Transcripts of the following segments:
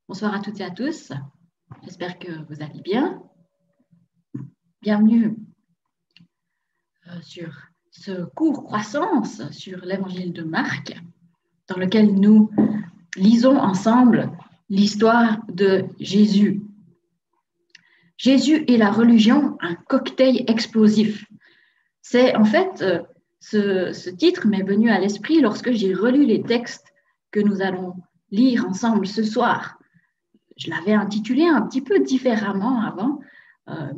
Bonsoir à toutes et à tous. J'espère que vous allez bien. Bienvenue sur ce cours croissance sur l'évangile de Marc, dans lequel nous lisons ensemble l'histoire de Jésus. Jésus et la religion, un cocktail explosif. C'est en fait, ce titre m'est venu à l'esprit lorsque j'ai relu les textes que nous allons lire ensemble ce soir. Je l'avais intitulé un petit peu différemment avant,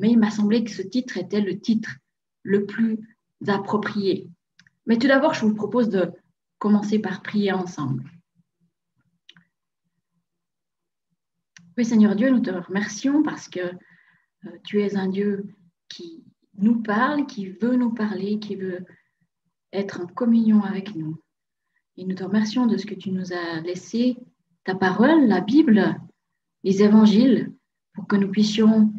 mais il m'a semblé que ce titre était le titre le plus approprié. Mais tout d'abord, je vous propose de commencer par prier ensemble. Oui, Seigneur Dieu, nous te remercions parce que tu es un Dieu qui nous parle, qui veut nous parler, qui veut être en communion avec nous. Et nous te remercions de ce que tu nous as laissé, ta parole, la Bible, les évangiles, pour que nous puissions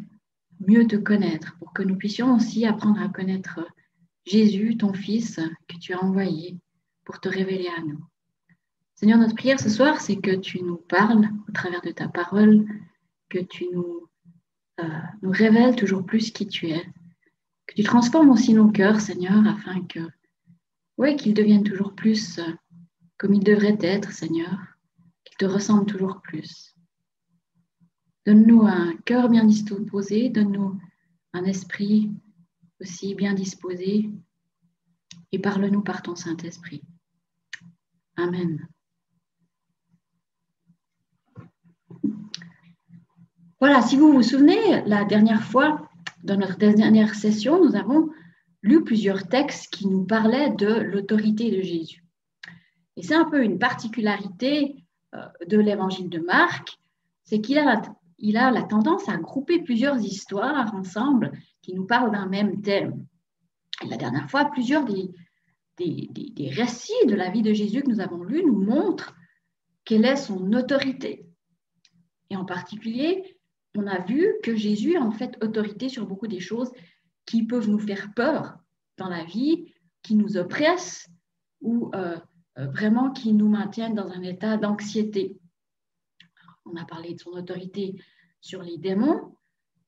mieux te connaître, pour que nous puissions aussi apprendre à connaître Jésus, ton Fils, que tu as envoyé pour te révéler à nous. Seigneur, notre prière ce soir, c'est que tu nous parles au travers de ta parole, que tu nous révèles toujours plus qui tu es, que tu transformes aussi nos cœurs, Seigneur, afin que, qu'ils deviennent toujours plus comme ils devraient être, Seigneur, qu'ils te ressemblent toujours plus. Donne-nous un cœur bien disposé, donne-nous un esprit aussi bien disposé et parle-nous par ton Saint-Esprit. Amen. Voilà, si vous vous souvenez, la dernière fois, dans notre dernière session, nous avons lu plusieurs textes qui nous parlaient de l'autorité de Jésus. Et c'est un peu une particularité de l'évangile de Marc, c'est qu'il a la tendance à grouper plusieurs histoires ensemble qui nous parlent d'un même thème. Et la dernière fois, plusieurs des récits de la vie de Jésus que nous avons lus nous montrent quelle est son autorité. Et en particulier, on a vu que Jésus a en fait autorité sur beaucoup des choses qui peuvent nous faire peur dans la vie, qui nous oppressent ou vraiment qui nous maintiennent dans un état d'anxiété. On a parlé de son autorité sur les démons,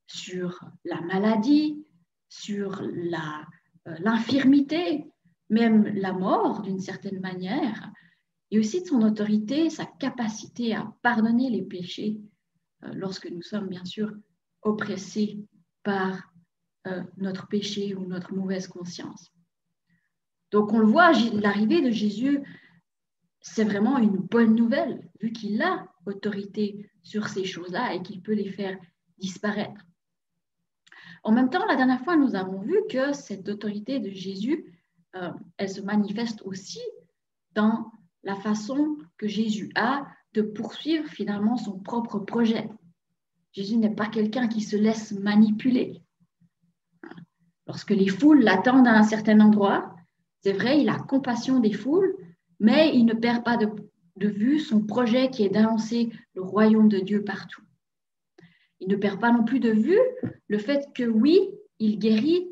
sur la maladie, sur l'infirmité, même la mort d'une certaine manière, et aussi de son autorité, sa capacité à pardonner les péchés lorsque nous sommes bien sûr oppressés par notre péché ou notre mauvaise conscience. Donc on le voit, l'arrivée de Jésus, c'est vraiment une bonne nouvelle, vu qu'il a autorité sur ces choses-là et qu'il peut les faire disparaître. En même temps, la dernière fois, nous avons vu que cette autorité de Jésus, elle se manifeste aussi dans la façon que Jésus a de poursuivre finalement son propre projet. Jésus n'est pas quelqu'un qui se laisse manipuler. Lorsque les foules l'attendent à un certain endroit, c'est vrai, il a compassion des foules, mais il ne perd pas de vue son projet qui est d'annoncer le royaume de Dieu partout. Il ne perd pas non plus de vue le fait que oui, il guérit,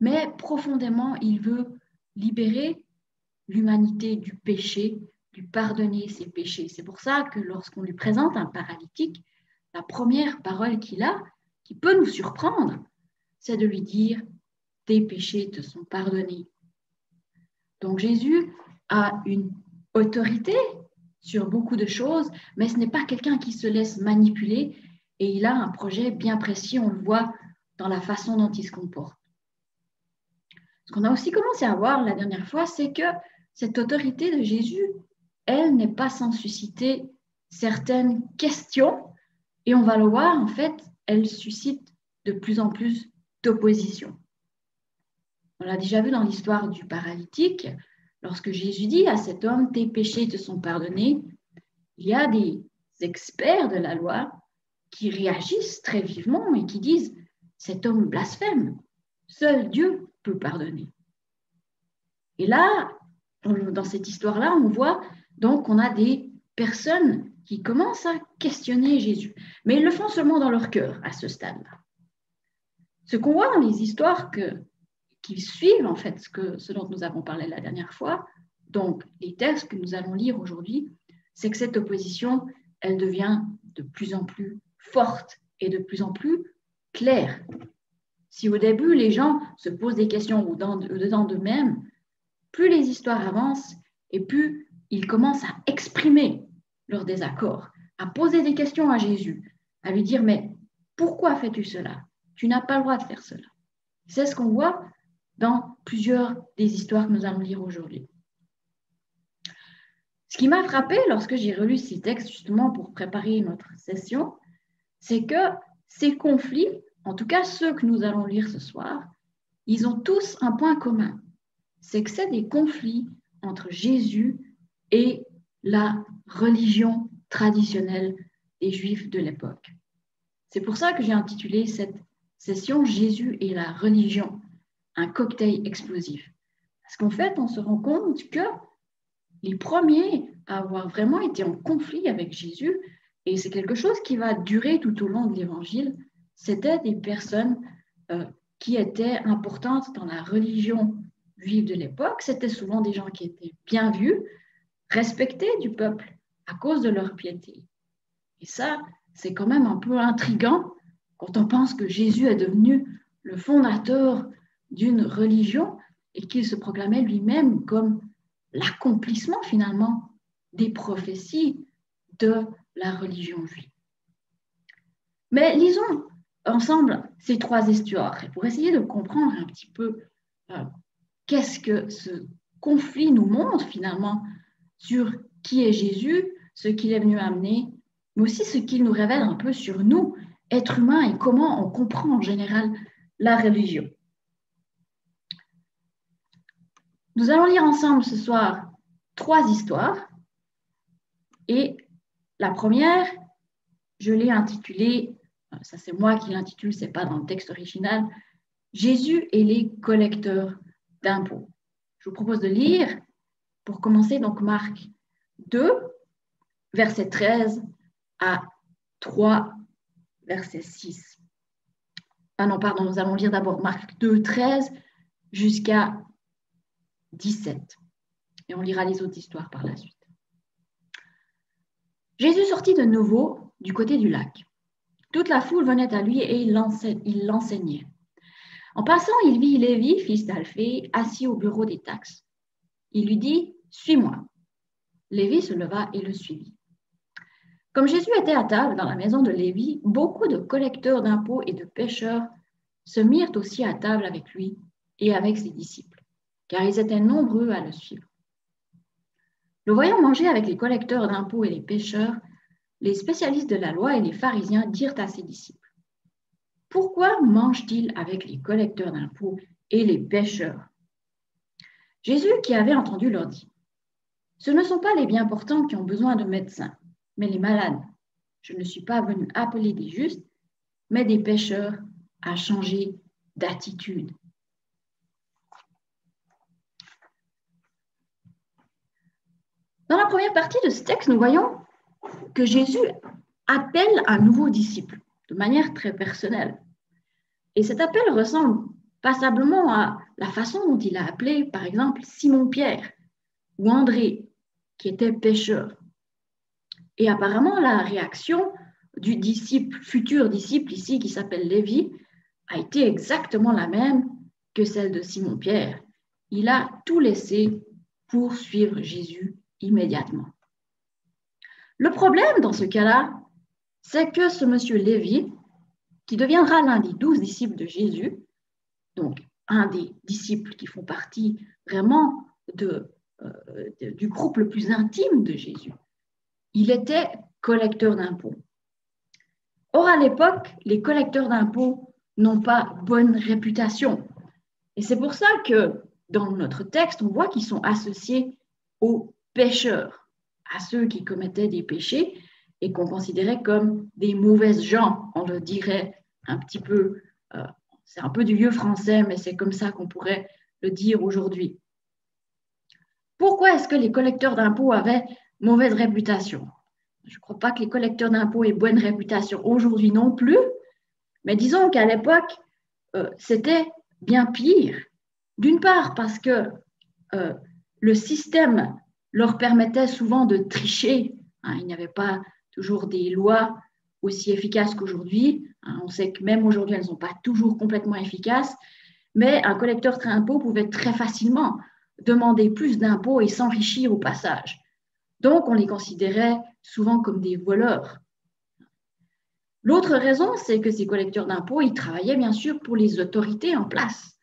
mais profondément, il veut libérer l'humanité du péché, lui pardonner ses péchés. C'est pour ça que lorsqu'on lui présente un paralytique, la première parole qu'il a, qui peut nous surprendre, c'est de lui dire « tes péchés te sont pardonnés ». Donc Jésus a une autorité sur beaucoup de choses, mais ce n'est pas quelqu'un qui se laisse manipuler et il a un projet bien précis, on le voit dans la façon dont il se comporte. Ce qu'on a aussi commencé à voir la dernière fois, c'est que cette autorité de Jésus, elle n'est pas sans susciter certaines questions et on va le voir, en fait, elle suscite de plus en plus d'opposition. On l'a déjà vu dans l'histoire du paralytique, lorsque Jésus dit à cet homme « tes péchés te sont pardonnés », il y a des experts de la loi qui réagissent très vivement et qui disent « cet homme blasphème, seul Dieu peut pardonner ». Et là, dans cette histoire-là, on voit donc qu'on a des personnes qui commencent à questionner Jésus, mais ils le font seulement dans leur cœur à ce stade-là. Ce qu'on voit dans les histoires qui suivent en fait ce dont nous avons parlé la dernière fois, donc les textes que nous allons lire aujourd'hui, c'est que cette opposition, elle devient de plus en plus fortes et de plus en plus claires. Si au début, les gens se posent des questions au-dedans d'eux-mêmes, plus les histoires avancent et plus ils commencent à exprimer leur désaccord, à poser des questions à Jésus, à lui dire « Mais pourquoi fais-tu cela? Tu n'as pas le droit de faire cela. » C'est ce qu'on voit dans plusieurs des histoires que nous allons lire aujourd'hui. Ce qui m'a frappé lorsque j'ai relu ces textes justement pour préparer notre session, c'est que ces conflits, en tout cas ceux que nous allons lire ce soir, ils ont tous un point commun. C'est que c'est des conflits entre Jésus et la religion traditionnelle des Juifs de l'époque. C'est pour ça que j'ai intitulé cette session « Jésus et la religion », un cocktail explosif. Parce qu'en fait, on se rend compte que les premiers à avoir vraiment été en conflit avec Jésus, et c'est quelque chose qui va durer tout au long de l'Évangile, c'était des personnes qui étaient importantes dans la religion juive de l'époque. C'était souvent des gens qui étaient bien vus, respectés du peuple à cause de leur piété. Et ça, c'est quand même un peu intriguant quand on pense que Jésus est devenu le fondateur d'une religion et qu'il se proclamait lui-même comme l'accomplissement finalement des prophéties de la religion juive. Mais lisons ensemble ces trois histoires pour essayer de comprendre un petit peu qu'est-ce que ce conflit nous montre finalement sur qui est Jésus, ce qu'il est venu amener, mais aussi ce qu'il nous révèle un peu sur nous, êtres humains, et comment on comprend en général la religion. Nous allons lire ensemble ce soir trois histoires. Et la première, je l'ai intitulée, ça c'est moi qui l'intitule, ce n'est pas dans le texte original, Jésus et les collecteurs d'impôts. Je vous propose de lire, pour commencer, donc Marc 2, verset 13 à 3, verset 6. Ah non, pardon, nous allons lire d'abord Marc 2, 13 jusqu'à 17. Et on lira les autres histoires par la suite. Jésus sortit de nouveau du côté du lac. Toute la foule venait à lui et il l'enseignait. En passant, il vit Lévi, fils d'Alphée, assis au bureau des taxes. Il lui dit « Suis-moi ». Lévi se leva et le suivit. Comme Jésus était à table dans la maison de Lévi, beaucoup de collecteurs d'impôts et de pêcheurs se mirent aussi à table avec lui et avec ses disciples, car ils étaient nombreux à le suivre. Le voyant manger avec les collecteurs d'impôts et les pêcheurs, les spécialistes de la loi et les pharisiens dirent à ses disciples « Pourquoi mange-t-il avec les collecteurs d'impôts et les pêcheurs ?» Jésus, qui avait entendu, leur dit « Ce ne sont pas les bien portants qui ont besoin de médecins, mais les malades. Je ne suis pas venu appeler des justes, mais des pécheurs à changer d'attitude. » Dans la première partie de ce texte, nous voyons que Jésus appelle un nouveau disciple de manière très personnelle. Et cet appel ressemble passablement à la façon dont il a appelé, par exemple, Simon-Pierre ou André, qui étaient pécheurs. Et apparemment, la réaction du futur disciple ici, qui s'appelle Lévi, a été exactement la même que celle de Simon-Pierre. Il a tout laissé pour suivre Jésus immédiatement. Le problème dans ce cas-là, c'est que ce monsieur Lévi, qui deviendra l'un des 12 disciples de Jésus, donc un des disciples qui font partie vraiment du groupe le plus intime de Jésus, il était collecteur d'impôts. Or, à l'époque, les collecteurs d'impôts n'ont pas bonne réputation. Et c'est pour ça que dans notre texte, on voit qu'ils sont associés aux pécheurs, à ceux qui commettaient des péchés et qu'on considérait comme des mauvaises gens, on le dirait un petit peu, c'est un peu du vieux français, mais c'est comme ça qu'on pourrait le dire aujourd'hui. Pourquoi est-ce que les collecteurs d'impôts avaient mauvaise réputation? Je ne crois pas que les collecteurs d'impôts aient bonne réputation aujourd'hui non plus, mais disons qu'à l'époque, c'était bien pire. D'une part parce que le système leur permettait souvent de tricher, hein, il n'y avait pas toujours des lois aussi efficaces qu'aujourd'hui. On sait que même aujourd'hui, elles ne sont pas toujours complètement efficaces, mais un collecteur d'impôts pouvait très facilement demander plus d'impôts et s'enrichir au passage. Donc, on les considérait souvent comme des voleurs. L'autre raison, c'est que ces collecteurs d'impôts, ils travaillaient bien sûr pour les autorités en place.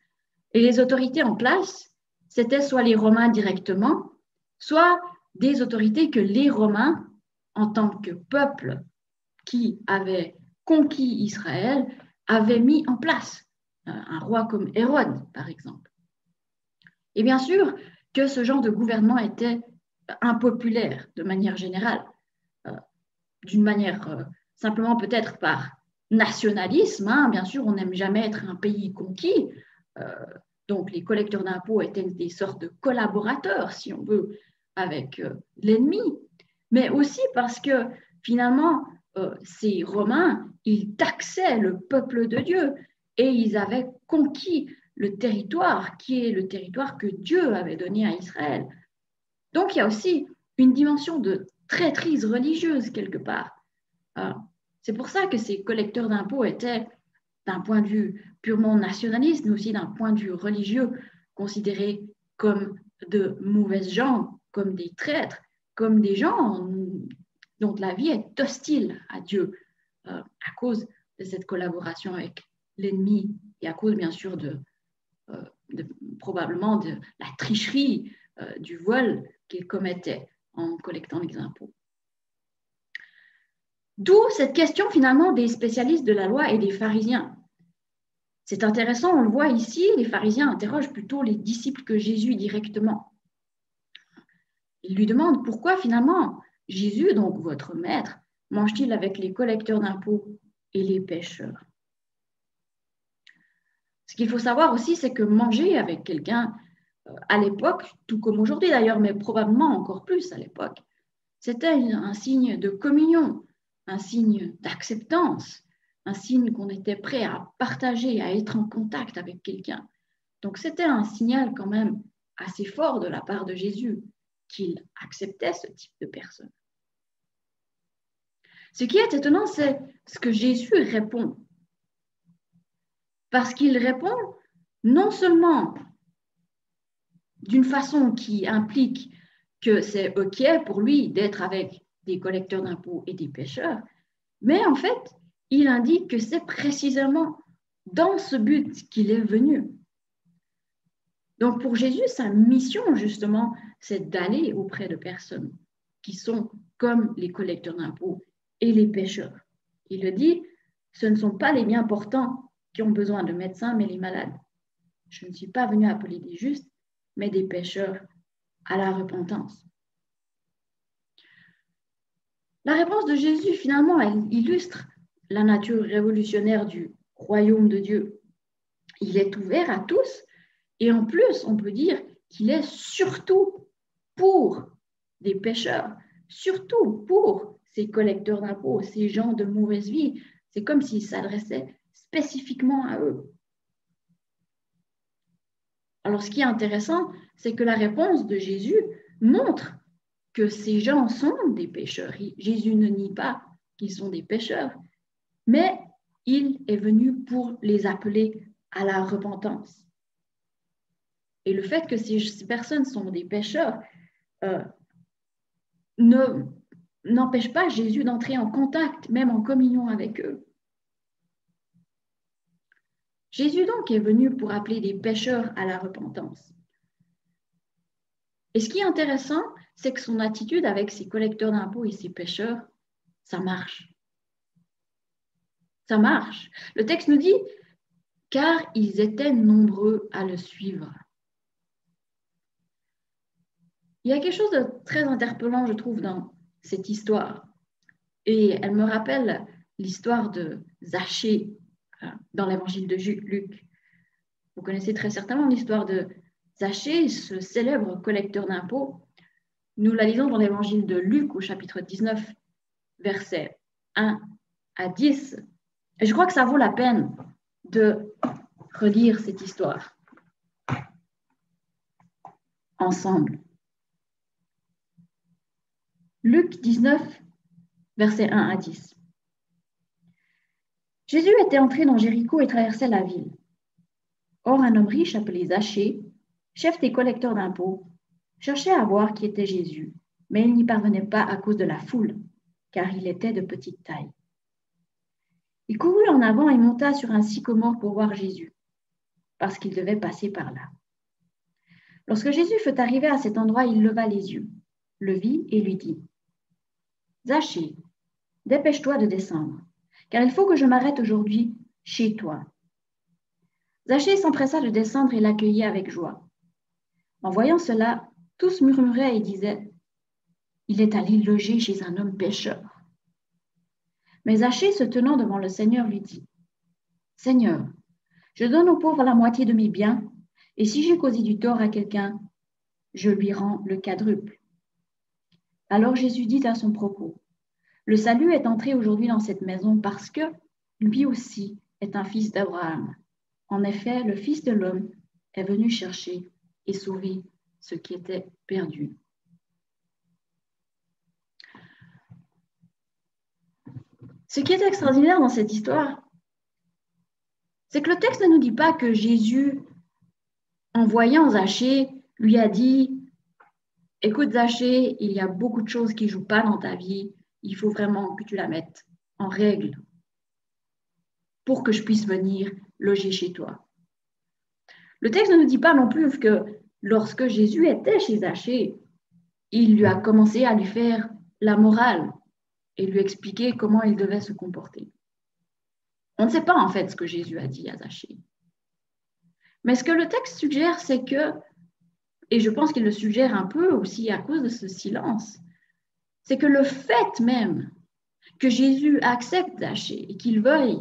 Et les autorités en place, c'était soit les Romains directement, soit des autorités que les Romains, en tant que peuple qui avait conquis Israël, avaient mis en place. Un roi comme Hérode, par exemple. Et bien sûr que ce genre de gouvernement était impopulaire de manière générale, d'une manière simplement peut-être par nationalisme. Bien sûr, on n'aime jamais être un pays conquis. Donc, les collecteurs d'impôts étaient des sortes de collaborateurs, si on veut, avec l'ennemi. Mais aussi parce que, finalement, ces Romains, ils taxaient le peuple de Dieu et ils avaient conquis le territoire qui est le territoire que Dieu avait donné à Israël. Donc, il y a aussi une dimension de traîtrise religieuse quelque part. C'est pour ça que ces collecteurs d'impôts étaient, d'un point de vue purement nationaliste, mais aussi d'un point de vue religieux, considérés comme de mauvaises gens, comme des traîtres, comme des gens dont la vie est hostile à Dieu à cause de cette collaboration avec l'ennemi et à cause, bien sûr, probablement de la tricherie, du vol qu'ils commettaient en collectant les impôts. D'où cette question finalement des spécialistes de la loi et des pharisiens. C'est intéressant, on le voit ici, les pharisiens interrogent plutôt les disciples que Jésus directement. Ils lui demandent pourquoi finalement Jésus, donc votre maître, mange-t-il avec les collecteurs d'impôts et les pécheurs? Ce qu'il faut savoir aussi, c'est que manger avec quelqu'un à l'époque, tout comme aujourd'hui d'ailleurs, mais probablement encore plus à l'époque, c'était un signe de communion, un signe d'acceptance, un signe qu'on était prêt à partager, à être en contact avec quelqu'un. Donc c'était un signal quand même assez fort de la part de Jésus qu'il acceptait ce type de personne. Ce qui est étonnant, c'est ce que Jésus répond. Parce qu'il répond non seulement d'une façon qui implique que c'est OK pour lui d'être avec des collecteurs d'impôts et des pécheurs, mais en fait, il indique que c'est précisément dans ce but qu'il est venu. Donc pour Jésus, sa mission justement, c'est d'aller auprès de personnes qui sont comme les collecteurs d'impôts et les pécheurs. Il le dit, ce ne sont pas les bien portants qui ont besoin de médecins, mais les malades. Je ne suis pas venu appeler des justes, mais des pécheurs à la repentance. La réponse de Jésus, finalement, elle illustre la nature révolutionnaire du royaume de Dieu. Il est ouvert à tous et en plus, on peut dire qu'il est surtout pour des pécheurs, surtout pour ces collecteurs d'impôts, ces gens de mauvaise vie. C'est comme s'il s'adressait spécifiquement à eux. Alors, ce qui est intéressant, c'est que la réponse de Jésus montre que ces gens sont des pécheurs. Jésus ne nie pas qu'ils sont des pécheurs, mais il est venu pour les appeler à la repentance. Et le fait que ces personnes sont des pécheurs n'empêche pas Jésus d'entrer en contact, même en communion avec eux. Jésus donc est venu pour appeler des pécheurs à la repentance. Et ce qui est intéressant, c'est que son attitude avec ses collecteurs d'impôts et ses pécheurs, ça marche. Ça marche. Le texte nous dit, car ils étaient nombreux à le suivre. Il y a quelque chose de très interpellant, je trouve, dans cette histoire. Et elle me rappelle l'histoire de Zachée dans l'évangile de Luc. Vous connaissez très certainement l'histoire de Zachée, ce célèbre collecteur d'impôts. Nous la lisons dans l'évangile de Luc au chapitre 19, versets 1 à 10. Et je crois que ça vaut la peine de relire cette histoire ensemble. Luc 19, versets 1 à 10. Jésus était entré dans Jéricho et traversait la ville. Or, un homme riche appelé Zachée, chef des collecteurs d'impôts, cherchait à voir qui était Jésus, mais il n'y parvenait pas à cause de la foule, car il était de petite taille. Il courut en avant et monta sur un sycomore pour voir Jésus, parce qu'il devait passer par là. Lorsque Jésus fut arrivé à cet endroit, il leva les yeux, le vit et lui dit : « Zachée, dépêche-toi de descendre, car il faut que je m'arrête aujourd'hui chez toi. » Zachée s'empressa de descendre et l'accueillit avec joie. En voyant cela, tous murmuraient et disaient : « Il est allé loger chez un homme pécheur. » Mais Zachée, se tenant devant le Seigneur, lui dit : « Seigneur, je donne aux pauvres la moitié de mes biens, et si j'ai causé du tort à quelqu'un, je lui rends le quadruple. » Alors Jésus dit à son propos : « Le salut est entré aujourd'hui dans cette maison parce que lui aussi est un fils d'Abraham. En effet, le Fils de l'homme est venu chercher et sauver ce qui était perdu. » Ce qui est extraordinaire dans cette histoire, c'est que le texte ne nous dit pas que Jésus, en voyant Zachée, lui a dit : « Écoute Zachée, il y a beaucoup de choses qui ne jouent pas dans ta vie, il faut vraiment que tu la mettes en règle pour que je puisse venir loger chez toi. » Le texte ne nous dit pas non plus que lorsque Jésus était chez Zachée, il lui a commencé à lui faire la morale et lui expliquer comment il devait se comporter. On ne sait pas en fait ce que Jésus a dit à Zachée. Mais ce que le texte suggère, c'est que, et je pense qu'il le suggère un peu aussi à cause de ce silence, c'est que le fait même que Jésus accepte Zachée et qu'il veuille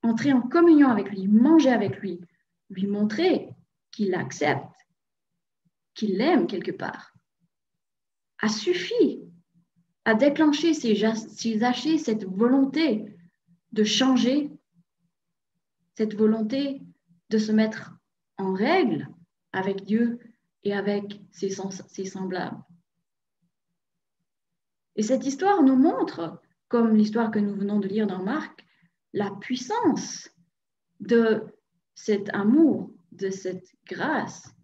entrer en communion avec lui, manger avec lui, lui montrer qu'il l'accepte, qu'il l'aime quelque part, a suffi à déclencher chez Zachée cette volonté de changer, cette volonté de se mettre en règle avec Dieu et avec ses semblables. Et cette histoire nous montre, comme l'histoire que nous venons de lire dans Marc, la puissance de cet amour, de cette grâce.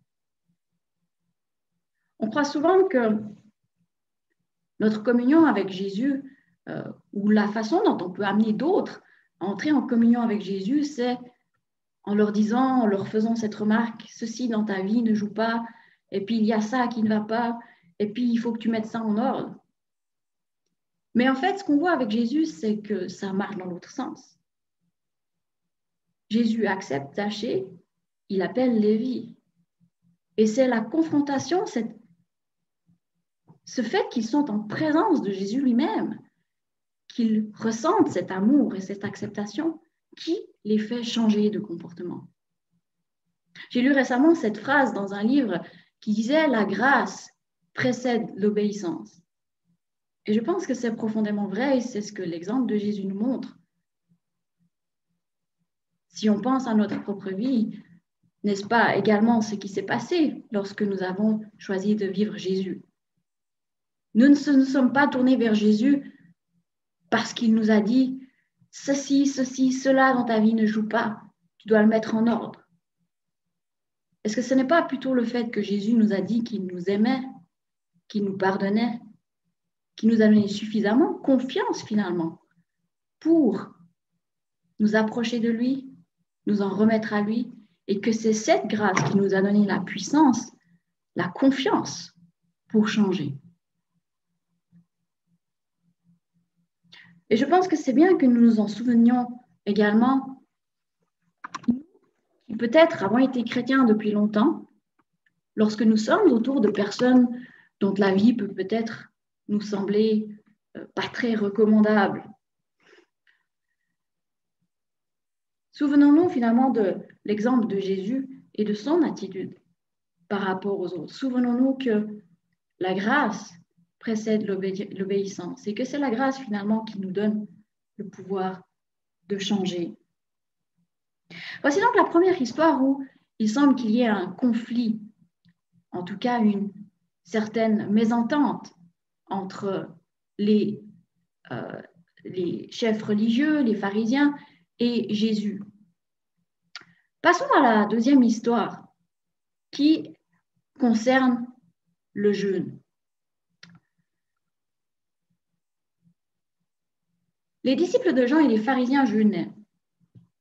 On croit souvent que notre communion avec Jésus, ou la façon dont on peut amener d'autres à entrer en communion avec Jésus, c'est en leur disant, en leur faisant cette remarque, ceci dans ta vie ne joue pas, et puis il y a ça qui ne va pas, et puis il faut que tu mettes ça en ordre. Mais en fait, ce qu'on voit avec Jésus, c'est que ça marche dans l'autre sens. Jésus accepte Zachée, il appelle Lévi. Et c'est la confrontation, ce fait qu'ils sont en présence de Jésus lui-même, qu'ils ressentent cet amour et cette acceptation, qui les fait changer de comportement. J'ai lu récemment cette phrase dans un livre qui disait « La grâce précède l'obéissance ». Et je pense que c'est profondément vrai et c'est ce que l'exemple de Jésus nous montre. Si on pense à notre propre vie, n'est-ce pas également ce qui s'est passé lorsque nous avons choisi de vivre Jésus? Nous ne nous sommes pas tournés vers Jésus parce qu'il nous a dit « ceci, cela dans ta vie ne joue pas, tu dois le mettre en ordre ». Est-ce que ce n'est pas plutôt le fait que Jésus nous a dit qu'il nous aimait, qu'il nous pardonnait, qu'il nous a donné suffisamment confiance finalement pour nous approcher de lui, nous en remettre à lui, et que c'est cette grâce qui nous a donné la puissance, la confiance pour changer. Et je pense que c'est bien que nous nous en souvenions également, qui peut-être avons été chrétiens depuis longtemps, lorsque nous sommes autour de personnes dont la vie peut peut-être nous sembler pas très recommandable. Souvenons-nous finalement de l'exemple de Jésus et de son attitude par rapport aux autres. Souvenons-nous que la grâce précède l'obéissance et que c'est la grâce finalement qui nous donne le pouvoir de changer. Voici donc la première histoire où il semble qu'il y ait un conflit, en tout cas une certaine mésentente entre les les chefs religieux, les pharisiens et Jésus. Passons à la deuxième histoire qui concerne le jeûne. Les disciples de Jean et les pharisiens jeûnaient.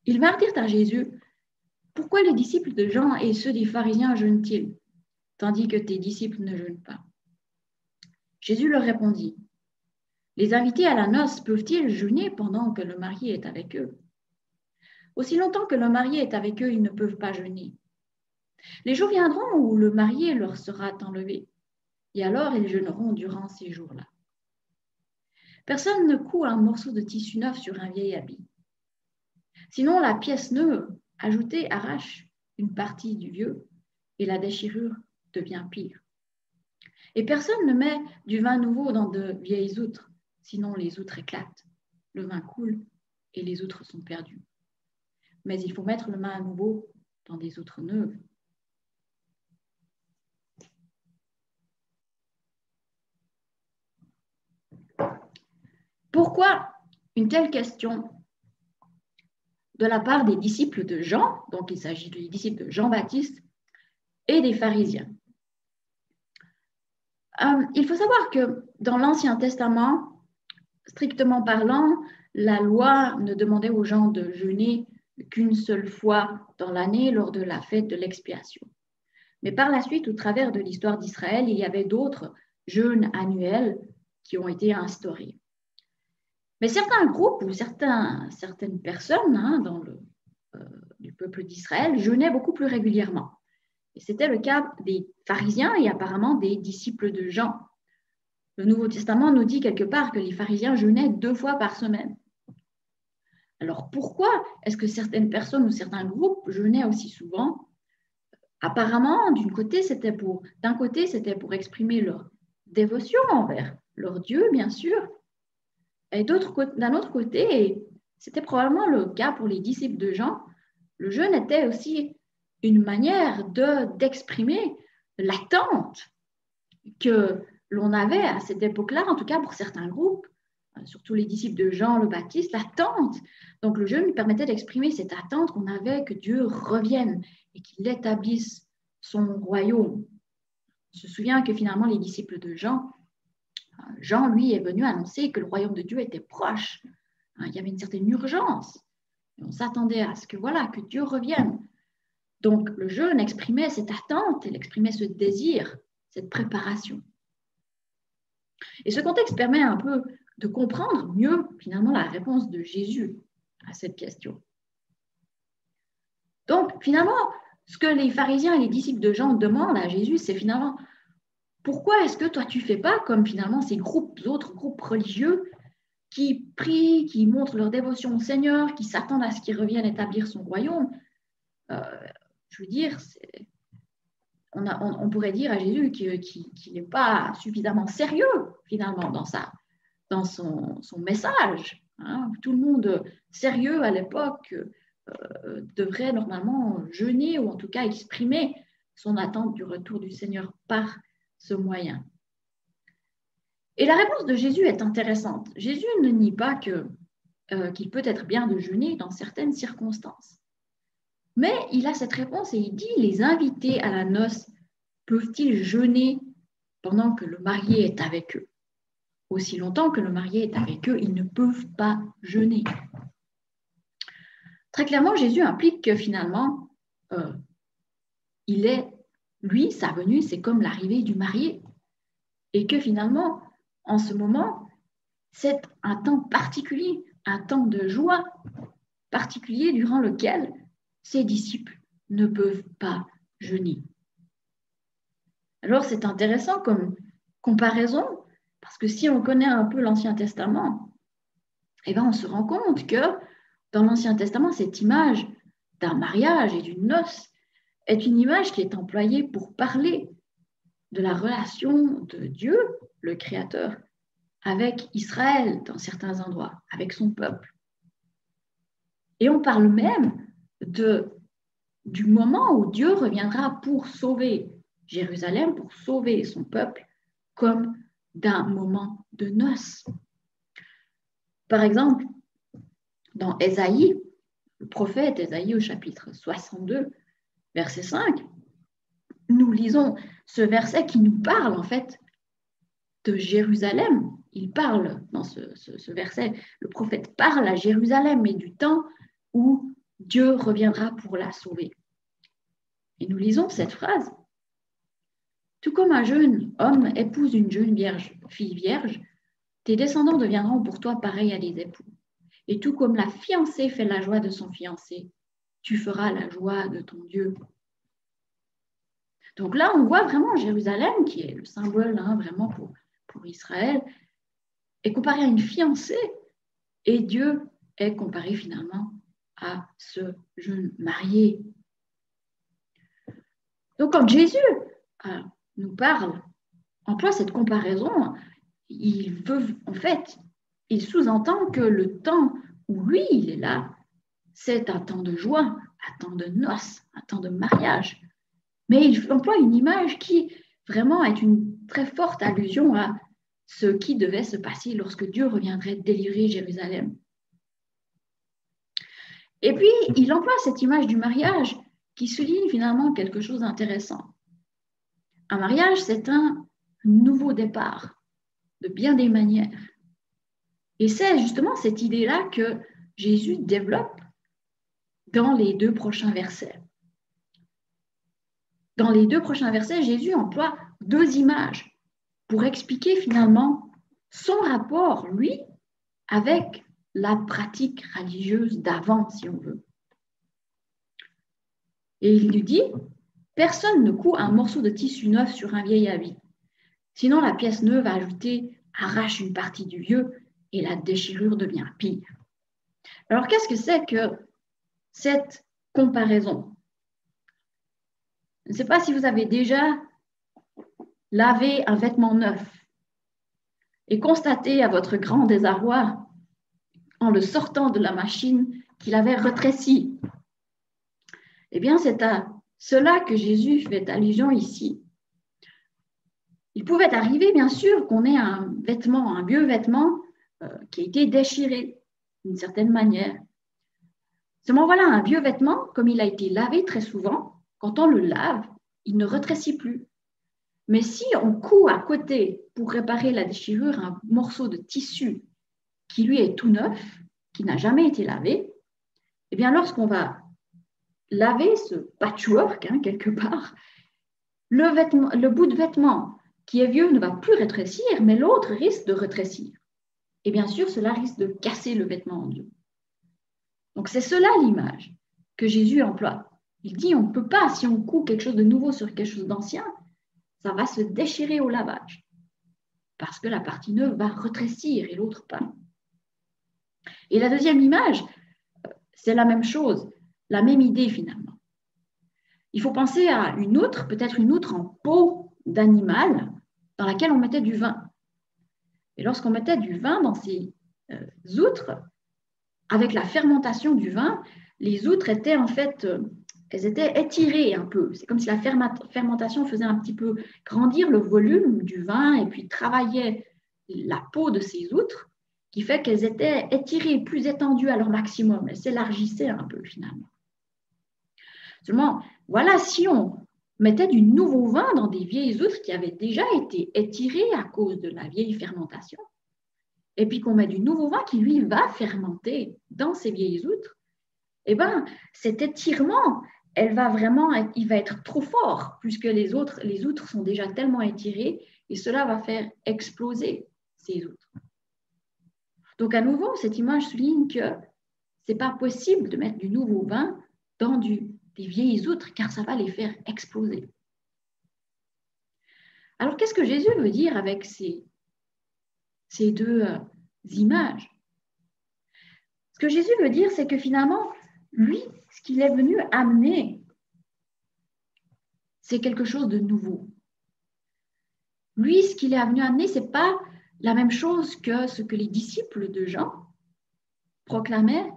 Ils vinrent dire à Jésus, « Pourquoi les disciples de Jean et ceux des pharisiens jeûnent-ils, tandis que tes disciples ne jeûnent pas ?» Jésus leur répondit, « Les invités à la noce peuvent-ils jeûner pendant que le marié est avec eux? Aussi longtemps que le marié est avec eux, ils ne peuvent pas jeûner. Les jours viendront où le marié leur sera enlevé, et alors ils jeûneront durant ces jours-là. Personne ne coud un morceau de tissu neuf sur un vieil habit. Sinon, la pièce neuve ajoutée arrache une partie du vieux et la déchirure devient pire. Et personne ne met du vin nouveau dans de vieilles outres, sinon les outres éclatent, le vin coule et les outres sont perdues. Mais il faut mettre le vin nouveau dans des outres neuves. Pourquoi une telle question de la part des disciples de Jean, donc il s'agit des disciples de Jean-Baptiste et des pharisiens? Il faut savoir que dans l'Ancien Testament, strictement parlant, la loi ne demandait aux gens de jeûner qu'une seule fois dans l'année lors de la fête de l'expiation. Mais par la suite, au travers de l'histoire d'Israël, il y avait d'autres jeûnes annuels qui ont été instaurés. Mais certains groupes ou certaines personnes du peuple d'Israël jeûnaient beaucoup plus régulièrement. Et c'était le cas des pharisiens et apparemment des disciples de Jean. Le Nouveau Testament nous dit quelque part que les pharisiens jeûnaient 2 fois par semaine. Alors pourquoi est-ce que certaines personnes ou certains groupes jeûnaient aussi souvent? Apparemment, d'un côté, c'était pour exprimer leur dévotion envers leur Dieu, bien sûr. Et d'un autre côté, c'était probablement le cas pour les disciples de Jean, le jeûne était aussi une manière d'exprimer l'attente que l'on avait à cette époque-là, en tout cas pour certains groupes, surtout les disciples de Jean le Baptiste, l'attente. Donc le jeûne permettait d'exprimer cette attente qu'on avait que Dieu revienne et qu'il établisse son royaume. On se souvient que finalement les disciples de Jean, lui, est venu annoncer que le royaume de Dieu était proche. Il y avait une certaine urgence. Et on s'attendait à ce que Dieu revienne. Donc le jeûne exprimait cette attente, il exprimait ce désir, cette préparation. Et ce contexte permet un peu de comprendre mieux finalement la réponse de Jésus à cette question. Donc finalement, ce que les pharisiens et les disciples de Jean demandent à Jésus, c'est finalement pourquoi est-ce que toi tu ne fais pas comme finalement ces autres groupes religieux qui prient, qui montrent leur dévotion au Seigneur, qui s'attendent à ce qu'il revienne établir son royaume? Je veux dire, on pourrait dire à Jésus qu'il n'est pas suffisamment sérieux finalement dans son message. Tout le monde sérieux à l'époque devrait normalement jeûner ou en tout cas exprimer son attente du retour du Seigneur par ce moyen. Et la réponse de Jésus est intéressante. Jésus ne nie pas qu'il peut être bien de jeûner dans certaines circonstances. Mais il a cette réponse et il dit, les invités à la noce peuvent-ils jeûner pendant que le marié est avec eux? Aussi longtemps que le marié est avec eux, ils ne peuvent pas jeûner. Très clairement, Jésus implique que finalement, sa venue, c'est comme l'arrivée du marié. Et que finalement, en ce moment, c'est un temps particulier, un temps de joie particulier durant lequel ses disciples ne peuvent pas jeûner. Alors, c'est intéressant comme comparaison, parce que si on connaît un peu l'Ancien Testament, on se rend compte que dans l'Ancien Testament, cette image d'un mariage et d'une noce est une image qui est employée pour parler de la relation de Dieu, le Créateur, avec Israël dans certains endroits, avec son peuple. Et on parle même du moment où Dieu reviendra pour sauver Jérusalem, pour sauver son peuple, comme d'un moment de noces. Par exemple, dans Ésaïe, le prophète Ésaïe au chapitre 62, verset 5, nous lisons ce verset qui nous parle en fait de Jérusalem. Il parle dans ce verset, le prophète parle à Jérusalem et du temps où Dieu reviendra pour la sauver. Et nous lisons cette phrase. Tout comme un jeune homme épouse une jeune fille vierge, tes descendants deviendront pour toi pareils à des époux. Et tout comme la fiancée fait la joie de son fiancé, tu feras la joie de ton Dieu. Donc là, on voit vraiment Jérusalem, qui est le symbole vraiment pour Israël, est comparé à une fiancée, et Dieu est comparé finalement à ce jeune marié. Donc quand Jésus nous parle, emploie cette comparaison, il veut en fait, il sous-entend que le temps où lui, il est là, c'est un temps de joie, un temps de noces, un temps de mariage. Mais il emploie une image qui vraiment est une très forte allusion à ce qui devait se passer lorsque Dieu reviendrait délivrer Jérusalem. Et puis, il emploie cette image du mariage qui souligne finalement quelque chose d'intéressant. Un mariage, c'est un nouveau départ, de bien des manières. Et c'est justement cette idée-là que Jésus développe dans les 2 prochains versets. Dans les 2 prochains versets, Jésus emploie 2 images pour expliquer finalement son rapport, lui, avec la pratique religieuse d'avant, si on veut. Et il lui dit, personne ne coud un morceau de tissu neuf sur un vieil habit. Sinon, la pièce neuve ajoutée arrache une partie du vieux et la déchirure devient pire. Alors, qu'est-ce que c'est que cette comparaison? Je ne sais pas si vous avez déjà lavé un vêtement neuf et constaté à votre grand désarroi, en le sortant de la machine, qu'il avait rétréci. Eh bien, c'est à cela que Jésus fait allusion ici. Il pouvait arriver, bien sûr, qu'on ait un vêtement, un vieux vêtement qui a été déchiré d'une certaine manière. Seulement, voilà, un vieux vêtement, comme il a été lavé très souvent, quand on le lave, il ne rétrécit plus. Mais si on coud à côté pour réparer la déchirure un morceau de tissu qui lui est tout neuf, qui n'a jamais été lavé, eh bien lorsqu'on va laver ce patchwork quelque part, le bout de vêtement qui est vieux ne va plus rétrécir, mais l'autre risque de rétrécir. Et bien sûr, cela risque de casser le vêtement en deux. Donc c'est cela l'image que Jésus emploie. Il dit, on ne peut pas, si on coud quelque chose de nouveau sur quelque chose d'ancien, ça va se déchirer au lavage, parce que la partie neuve va rétrécir et l'autre pas. Et la deuxième image, c'est la même chose, la même idée finalement. Il faut penser à une outre, peut-être une outre en peau d'animal, dans laquelle on mettait du vin. Et lorsqu'on mettait du vin dans ces outres, avec la fermentation du vin, les outres étaient en fait, elles étaient étirées un peu. C'est comme si la fermentation faisait un petit peu grandir le volume du vin et puis travaillait la peau de ces outres, qui fait qu'elles étaient étirées, plus étendues à leur maximum. Elles s'élargissaient un peu finalement. Seulement, voilà, si on mettait du nouveau vin dans des vieilles outres qui avaient déjà été étirées à cause de la vieille fermentation, et puis qu'on met du nouveau vin qui, lui, va fermenter dans ces vieilles outres, eh bien, cet étirement, il va être trop fort, puisque les outres sont déjà tellement étirées, et cela va faire exploser ces outres. Donc, à nouveau, cette image souligne que ce n'est pas possible de mettre du nouveau vin dans des vieilles outres, car ça va les faire exploser. Alors, qu'est-ce que Jésus veut dire avec ces deux images? Ce que Jésus veut dire, c'est que finalement, lui, ce qu'il est venu amener, c'est quelque chose de nouveau. Lui, ce qu'il est venu amener, ce n'est pas la même chose que ce que les disciples de Jean proclamaient.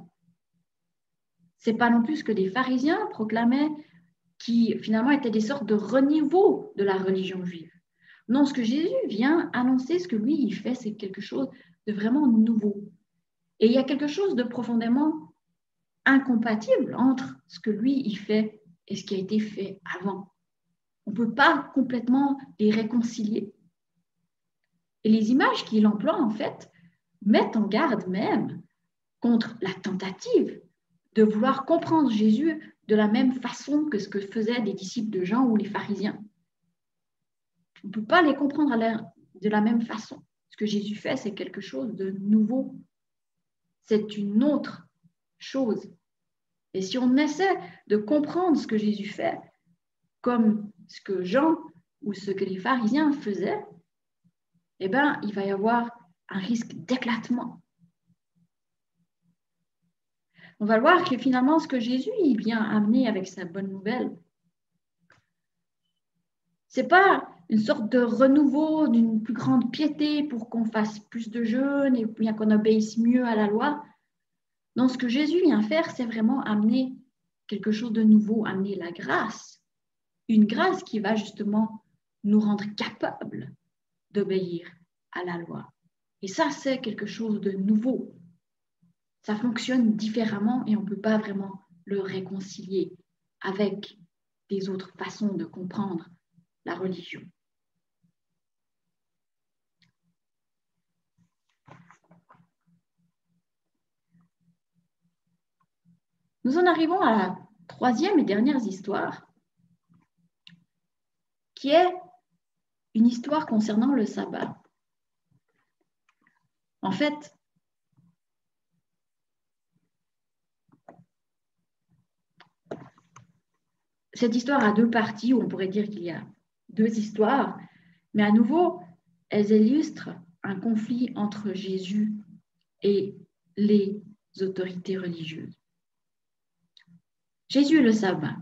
Ce n'est pas non plus ce que les pharisiens proclamaient, qui finalement étaient des sortes de renouveau de la religion juive. Non, ce que Jésus vient annoncer, ce que lui, il fait, c'est quelque chose de vraiment nouveau. Et il y a quelque chose de profondément incompatible entre ce que lui, il fait et ce qui a été fait avant. On ne peut pas complètement les réconcilier. Et les images qu'il emploie, en fait, mettent en garde même contre la tentative de vouloir comprendre Jésus de la même façon que ce que faisaient les disciples de Jean ou les pharisiens. On ne peut pas les comprendre de la même façon. Ce que Jésus fait, c'est quelque chose de nouveau. C'est une autre chose. Et si on essaie de comprendre ce que Jésus fait, comme ce que Jean ou ce que les pharisiens faisaient, eh bien, il va y avoir un risque d'éclatement. On va voir que finalement, ce que Jésus il vient amener avec sa bonne nouvelle, ce n'est pas une sorte de renouveau d'une plus grande piété pour qu'on fasse plus de jeûnes et bien qu'on obéisse mieux à la loi. Non, ce que Jésus vient faire, c'est vraiment amener quelque chose de nouveau, amener la grâce. Une grâce qui va justement nous rendre capables d'obéir à la loi. Et ça, c'est quelque chose de nouveau. Ça fonctionne différemment et on ne peut pas vraiment le réconcilier avec des autres façons de comprendre la religion. Nous en arrivons à la troisième et dernière histoire, qui est une histoire concernant le sabbat. En fait, cette histoire a deux parties, où on pourrait dire qu'il y a deux histoires, mais à nouveau, elles illustrent un conflit entre Jésus et les autorités religieuses. Jésus et le sabbat.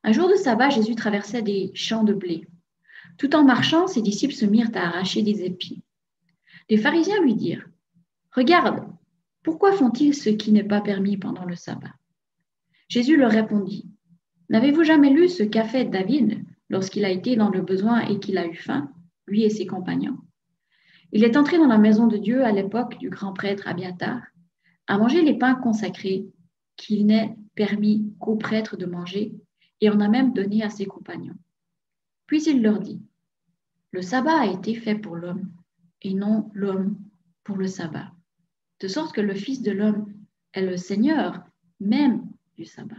Un jour de sabbat, Jésus traversait des champs de blé. Tout en marchant, ses disciples se mirent à arracher des épis. Les pharisiens lui dirent : « Regarde, pourquoi font-ils ce qui n'est pas permis pendant le sabbat ?» Jésus leur répondit : « N'avez-vous jamais lu ce qu'a fait David lorsqu'il a été dans le besoin et qu'il a eu faim, lui et ses compagnons ? Il est entré dans la maison de Dieu à l'époque du grand prêtre Abiatar, à manger les pains consacrés qu'il n'est permis qu'aux prêtres de manger, et en a même donné à ses compagnons. Puis il leur dit : « Le sabbat a été fait pour l'homme, et non l'homme pour le sabbat, de sorte que le Fils de l'homme est le Seigneur même du sabbat. »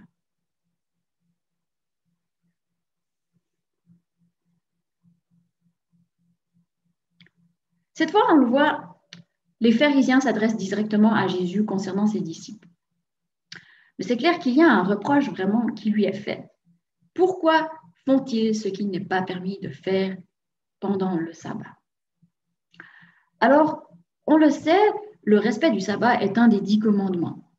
Cette fois, on le voit, les pharisiens s'adressent directement à Jésus concernant ses disciples. Mais c'est clair qu'il y a un reproche vraiment qui lui est fait. Pourquoi font-ils ce qu'il n'est pas permis de faire pendant le sabbat ? Alors, on le sait, le respect du sabbat est un des 10 commandements.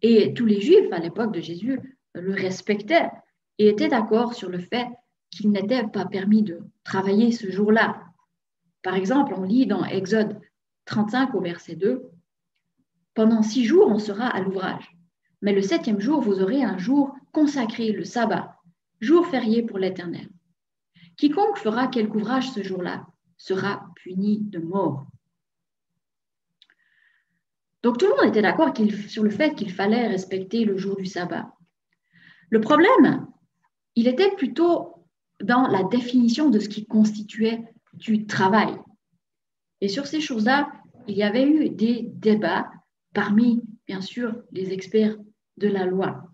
Et tous les Juifs, à l'époque de Jésus, le respectaient et étaient d'accord sur le fait qu'il n'était pas permis de travailler ce jour-là. Par exemple, on lit dans Exode 35 au verset 2, « Pendant 6 jours, on sera à l'ouvrage. Mais le 7e jour, vous aurez un jour consacré, le sabbat, jour férié pour l'Éternel. Quiconque fera quelque ouvrage ce jour-là sera puni de mort. » Donc tout le monde était d'accord sur le fait qu'il fallait respecter le jour du sabbat. Le problème, il était plutôt dans la définition de ce qui constituait du travail. Et sur ces choses-là, il y avait eu des débats parmi, bien sûr, les experts de la loi.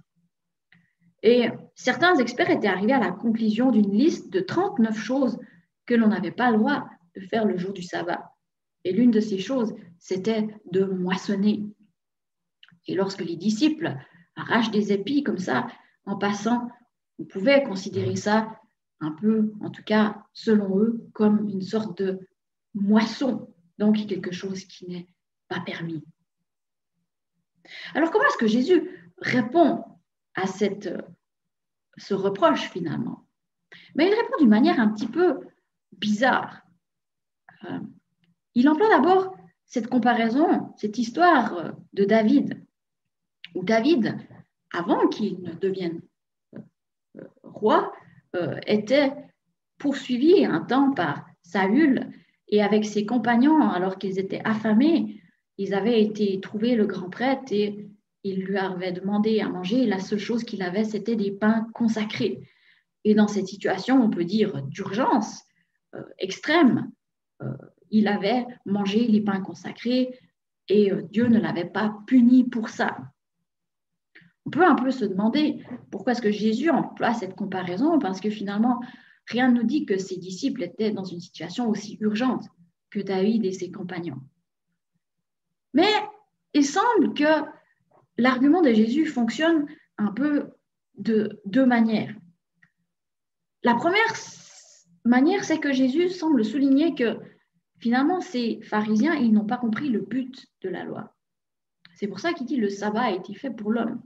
Et certains experts étaient arrivés à la conclusion d'une liste de 39 choses que l'on n'avait pas le droit de faire le jour du sabbat. Et l'une de ces choses, c'était de moissonner. Et lorsque les disciples arrachent des épis comme ça, en passant, on pouvait considérer ça un peu, en tout cas selon eux, comme une sorte de moisson, donc quelque chose qui n'est pas permis. Alors comment est-ce que Jésus répond à ce reproche finalement? Mais il répond d'une manière un petit peu bizarre. Il emploie d'abord cette comparaison, cette histoire de David, où David, avant qu'il ne devienne roi, était poursuivi un temps par Saül et avec ses compagnons, alors qu'ils étaient affamés, ils avaient été trouver le grand prêtre et il lui avait demandé à manger. Et la seule chose qu'il avait, c'était des pains consacrés. Et dans cette situation, on peut dire d'urgence extrême, il avait mangé les pains consacrés et Dieu ne l'avait pas puni pour ça. On peut un peu se demander pourquoi est-ce que Jésus emploie cette comparaison, parce que finalement, rien ne nous dit que ses disciples étaient dans une situation aussi urgente que David et ses compagnons. Mais il semble que l'argument de Jésus fonctionne un peu de deux manières. La première manière, c'est que Jésus semble souligner que finalement, ces pharisiens, ils n'ont pas compris le but de la loi. C'est pour ça qu'il dit le sabbat a été fait pour l'homme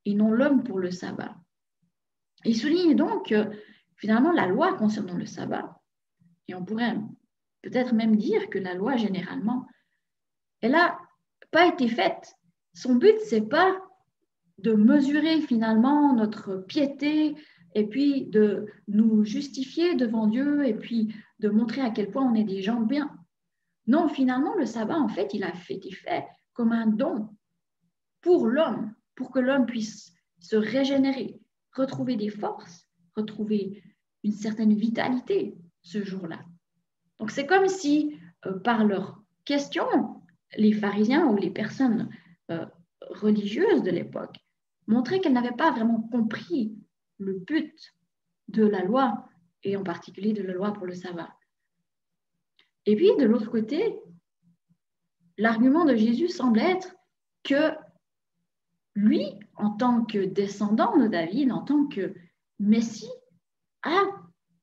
et non l'homme pour le sabbat. Il souligne donc que finalement, la loi concernant le sabbat, et on pourrait peut-être même dire que la loi, généralement, elle n'a pas été faite. Son but, c'est pas de mesurer finalement notre piété et puis de nous justifier devant Dieu et puis de montrer à quel point on est des gens bien. Non, finalement, le sabbat, en fait, il a été fait comme un don pour l'homme, pour que l'homme puisse se régénérer, retrouver des forces, retrouver une certaine vitalité ce jour-là. Donc, c'est comme si, par leurs questions, les pharisiens ou les personnes religieuses de l'époque montraient qu'elles n'avaient pas vraiment compris le but de la loi, et en particulier de la loi pour le sabbat. Et puis, de l'autre côté, l'argument de Jésus semble être que lui, en tant que descendant de David, en tant que Messie, a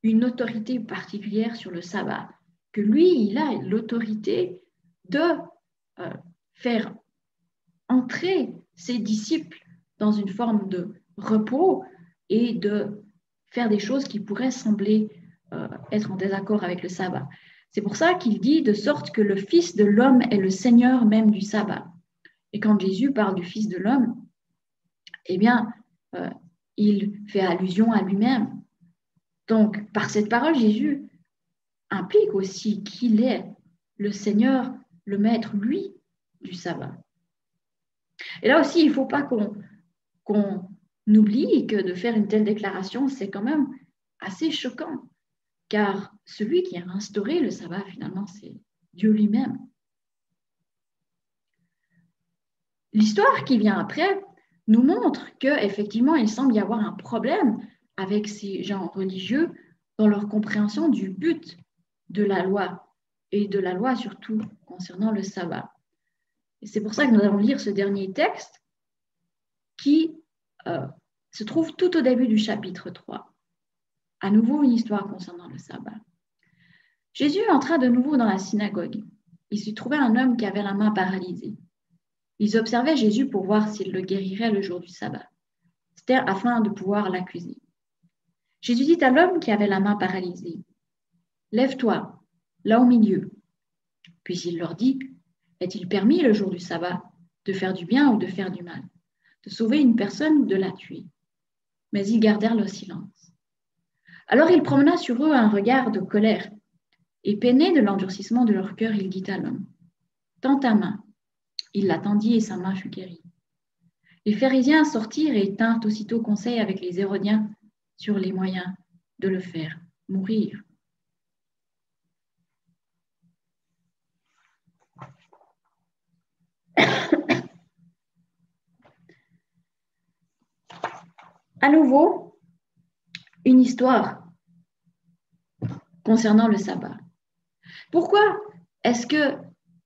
une autorité particulière sur le sabbat, que lui, il a l'autorité de faire entrer ses disciples dans une forme de repos et de faire des choses qui pourraient sembler être en désaccord avec le sabbat. C'est pour ça qu'il dit de sorte que le Fils de l'homme est le Seigneur même du sabbat. Et quand Jésus parle du Fils de l'homme, eh bien, il fait allusion à lui-même. Donc, par cette parole, Jésus implique aussi qu'il est le Seigneur, le Maître, lui, du sabbat. Et là aussi, il ne faut pas qu'on oublie que de faire une telle déclaration, c'est quand même assez choquant, car celui qui a instauré le sabbat, finalement, c'est Dieu lui-même. L'histoire qui vient après nous montre qu'effectivement, il semble y avoir un problème avec ces gens religieux dans leur compréhension du but de la loi, et de la loi surtout concernant le sabbat. Et c'est pour ça que nous allons lire ce dernier texte qui se trouve tout au début du chapitre 3. À nouveau, une histoire concernant le sabbat. Jésus entra de nouveau dans la synagogue. Il s'y trouvait un homme qui avait la main paralysée. Ils observaient Jésus pour voir s'il le guérirait le jour du sabbat. C'était afin de pouvoir l'accuser. Jésus dit à l'homme qui avait la main paralysée, « Lève-toi, là au milieu. » Puis il leur dit, « Est-il permis le jour du sabbat de faire du bien ou de faire du mal, de sauver une personne ou de la tuer ?» Mais ils gardèrent le silence. Alors il promena sur eux un regard de colère, et peiné de l'endurcissement de leur cœur, il dit à l'homme, « Tends ta main. » Il la tendit et sa main fut guérie. Les pharisiens sortirent et tinrent aussitôt conseil avec les Hérodiens sur les moyens de le faire mourir. À nouveau, une histoire concernant le sabbat. Pourquoi est-ce que